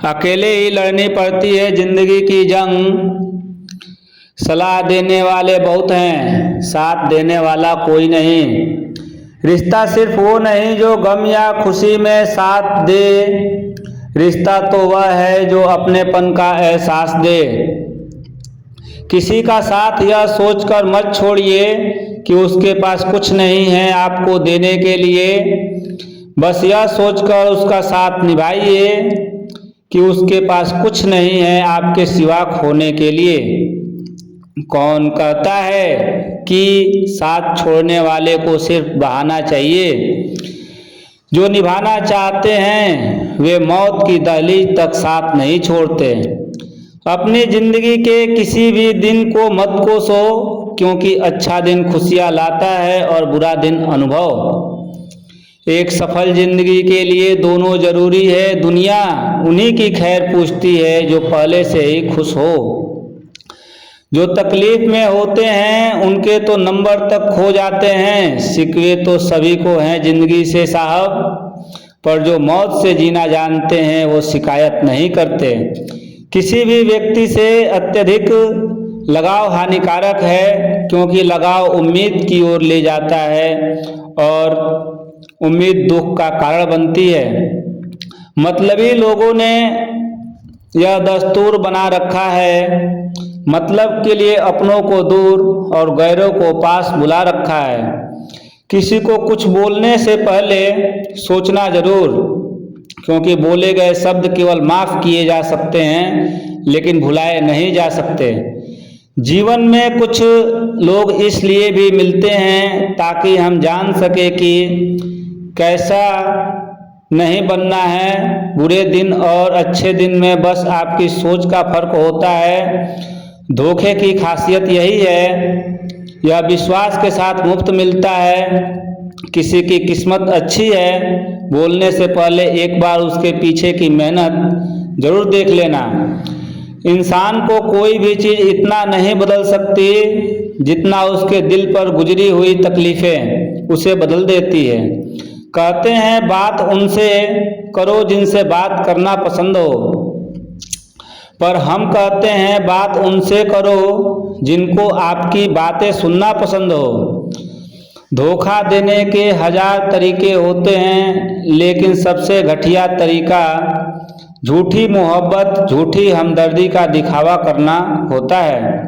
अकेले ही लड़नी पड़ती है जिंदगी की जंग। सलाह देने वाले बहुत हैं, साथ देने वाला कोई नहीं। रिश्ता सिर्फ वो नहीं जो गम या खुशी में साथ दे, रिश्ता तो वह है जो अपनेपन का एहसास दे। किसी का साथ यह सोचकर मत छोड़िए कि उसके पास कुछ नहीं है आपको देने के लिए। बस यह सोचकर उसका साथ निभाइए कि उसके पास कुछ नहीं है आपके सिवा खोने के लिए। कौन कहता है कि साथ छोड़ने वाले को सिर्फ बहाना चाहिए? जो निभाना चाहते हैं वे मौत की दहलीज तक साथ नहीं छोड़ते। अपनी जिंदगी के किसी भी दिन को मत कोसो, क्योंकि अच्छा दिन खुशियाँ लाता है और बुरा दिन अनुभव। एक सफल जिंदगी के लिए दोनों जरूरी है। दुनिया उन्हीं की खैर पूछती है जो पहले से ही खुश हो। जो तकलीफ में होते हैं उनके तो नंबर तक खो जाते हैं। शिकवे तो सभी को हैं जिंदगी से साहब, पर जो मौत से जीना जानते हैं वो शिकायत नहीं करते। किसी भी व्यक्ति से अत्यधिक लगाव हानिकारक है, क्योंकि लगाव उम्मीद की ओर ले जाता है और उम्मीद दुख का कारण बनती है। मतलबी लोगों ने यह दस्तूर बना रखा है, मतलब के लिए अपनों को दूर और गैरों को पास बुला रखा है। किसी को कुछ बोलने से पहले सोचना जरूर, क्योंकि बोले गए शब्द केवल माफ किए जा सकते हैं लेकिन भुलाए नहीं जा सकते। जीवन में कुछ लोग इसलिए भी मिलते हैं ताकि हम जान सके कि कैसा नहीं बनना है। बुरे दिन और अच्छे दिन में बस आपकी सोच का फर्क होता है। धोखे की खासियत यही है, यह विश्वास के साथ मुफ्त मिलता है। किसी की किस्मत अच्छी है, बोलने से पहले एक बार उसके पीछे की मेहनत जरूर देख लेना। इंसान को कोई भी चीज़ इतना नहीं बदल सकती जितना उसके दिल पर गुजरी हुई तकलीफ़ें उसे बदल देती है। कहते हैं बात उनसे करो जिनसे बात करना पसंद हो, पर हम कहते हैं बात उनसे करो जिनको आपकी बातें सुनना पसंद हो। धोखा देने के 1000 तरीके होते हैं, लेकिन सबसे घटिया तरीका झूठी मोहब्बत, झूठी हमदर्दी का दिखावा करना होता है।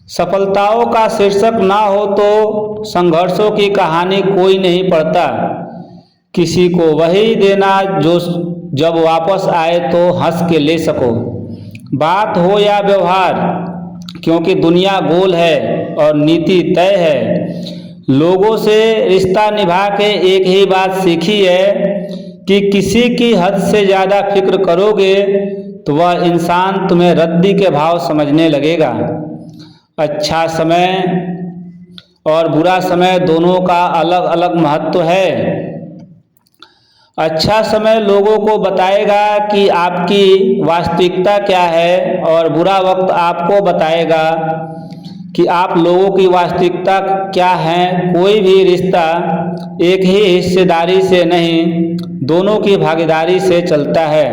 सफलताओं का शीर्षक ना हो तो संघर्षों की कहानी कोई नहीं पढ़ता। किसी को वही देना जो जब वापस आए तो हंस के ले सको। बात हो या व्यवहार, क्योंकि दुनिया गोल है और नीति तय है। लोगों से रिश्ता निभा के एक ही बात सीखी है कि किसी की हद से ज़्यादा फिक्र करोगे तो वह इंसान तुम्हें रद्दी के भाव समझने लगेगा। अच्छा समय और बुरा समय दोनों का अलग अलग महत्व है। अच्छा समय लोगों को बताएगा कि आपकी वास्तविकता क्या है, और बुरा वक्त आपको बताएगा कि आप लोगों की वास्तविकता क्या है। कोई भी रिश्ता एक ही हिस्सेदारी से नहीं, दोनों की भागीदारी से चलता है।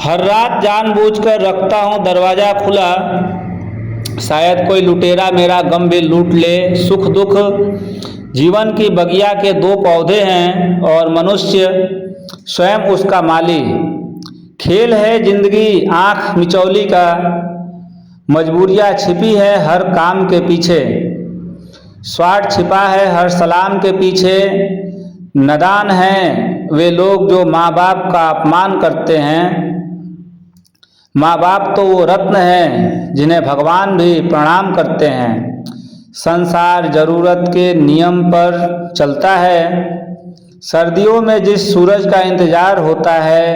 हर रात जानबूझकर रखता हूँ दरवाज़ा खुला, शायद कोई लुटेरा मेरा गम भी लूट ले। सुख दुख जीवन की बगिया के 2 पौधे हैं और मनुष्य स्वयं उसका माली। खेल है जिंदगी आँख मिचौली का, मजबूरियाँ छिपी है हर काम के पीछे, स्वार्थ छिपा है हर सलाम के पीछे। नादान हैं वे लोग जो माँ बाप का अपमान करते हैं। माँ बाप तो वो रत्न हैं जिन्हें भगवान भी प्रणाम करते हैं। संसार जरूरत के नियम पर चलता है। सर्दियों में जिस सूरज का इंतजार होता है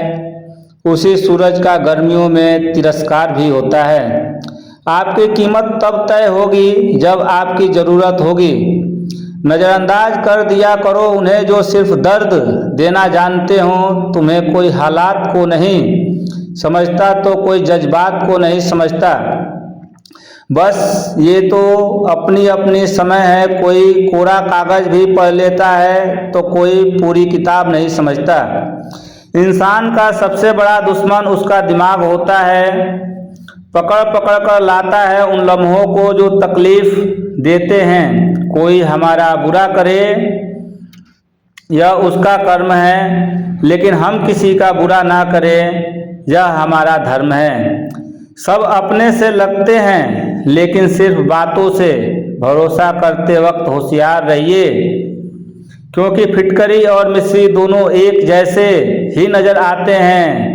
उसी सूरज का गर्मियों में तिरस्कार भी होता है। आपकी कीमत तब तय होगी जब आपकी ज़रूरत होगी। नज़रअंदाज कर दिया करो उन्हें जो सिर्फ दर्द देना जानते हों। तुम्हें कोई हालात को नहीं समझता तो कोई जज्बात को नहीं समझता। बस ये तो अपनी अपनी समय है। कोई कोरा कागज़ भी पढ़ लेता है तो कोई पूरी किताब नहीं समझता। इंसान का सबसे बड़ा दुश्मन उसका दिमाग होता है। पकड़ पकड़ कर लाता है उन लम्हों को जो तकलीफ देते हैं। कोई हमारा बुरा करे यह उसका कर्म है, लेकिन हम किसी का बुरा ना करें यह हमारा धर्म है। सब अपने से लगते हैं, लेकिन सिर्फ बातों से। भरोसा करते वक्त होशियार रहिए, क्योंकि फिटकरी और मिस्री दोनों एक जैसे ही नजर आते हैं।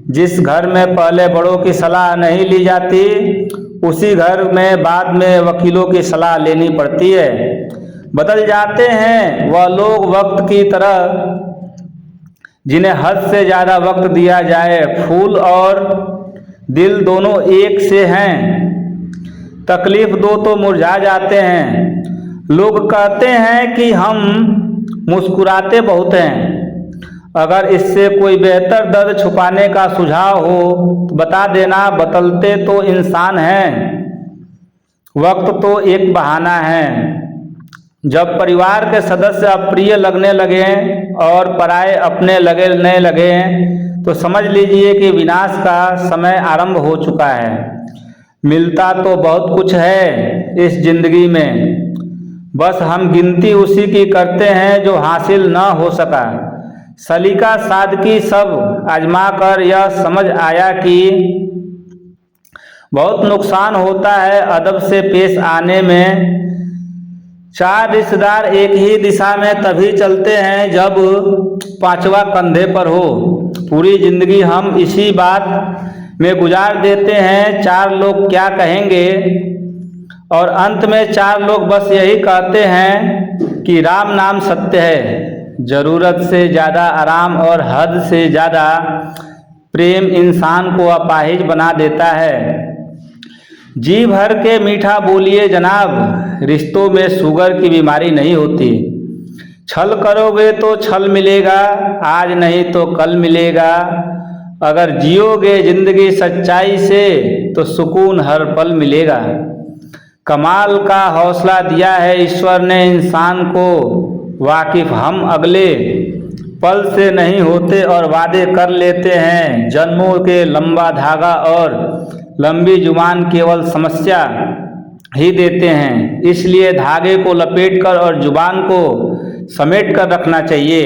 जिस घर में पहले बड़ों की सलाह नहीं ली जाती, उसी घर में बाद में वकीलों की सलाह लेनी पड़ती है। बदल जाते हैं वह लोग वक्त की तरह जिन्हें हद से ज़्यादा वक्त दिया जाए। फूल और दिल दोनों एक से हैं, तकलीफ दो तो मुरझा जाते हैं। लोग कहते हैं कि हम मुस्कुराते बहुत हैं। अगर इससे कोई बेहतर दर्द छुपाने का सुझाव हो तो बता देना। बदलते तो इंसान हैं, वक्त तो एक बहाना है। जब परिवार के सदस्य अप्रिय लगने लगे और पराये अपने लगने लगे तो समझ लीजिए कि विनाश का समय आरंभ हो चुका है। मिलता तो बहुत कुछ है इस जिंदगी में, बस हम गिनती उसी की करते हैं जो हासिल न हो सका। सलीका सादगी सब आजमा कर यह समझ आया कि बहुत नुकसान होता है अदब से पेश आने में। चार रिश्तेदार एक ही दिशा में तभी चलते हैं जब पांचवा कंधे पर हो। पूरी जिंदगी हम इसी बात में गुजार देते हैं, चार लोग क्या कहेंगे, और अंत में चार लोग बस यही कहते हैं कि राम नाम सत्य है। जरूरत से ज़्यादा आराम और हद से ज़्यादा प्रेम इंसान को अपाहिज बना देता है। जी भर के मीठा बोलिए जनाब, रिश्तों में शुगर की बीमारी नहीं होती। छल करोगे तो छल मिलेगा, आज नहीं तो कल मिलेगा। अगर जियोगे जिंदगी सच्चाई से तो सुकून हर पल मिलेगा। कमाल का हौसला दिया है ईश्वर ने इंसान को, वाकिफ हम अगले पल से नहीं होते और वादे कर लेते हैं। जन्मों के लंबा धागा और लंबी जुबान केवल समस्या ही देते हैं, इसलिए धागे को लपेट कर और जुबान को समेट कर रखना चाहिए।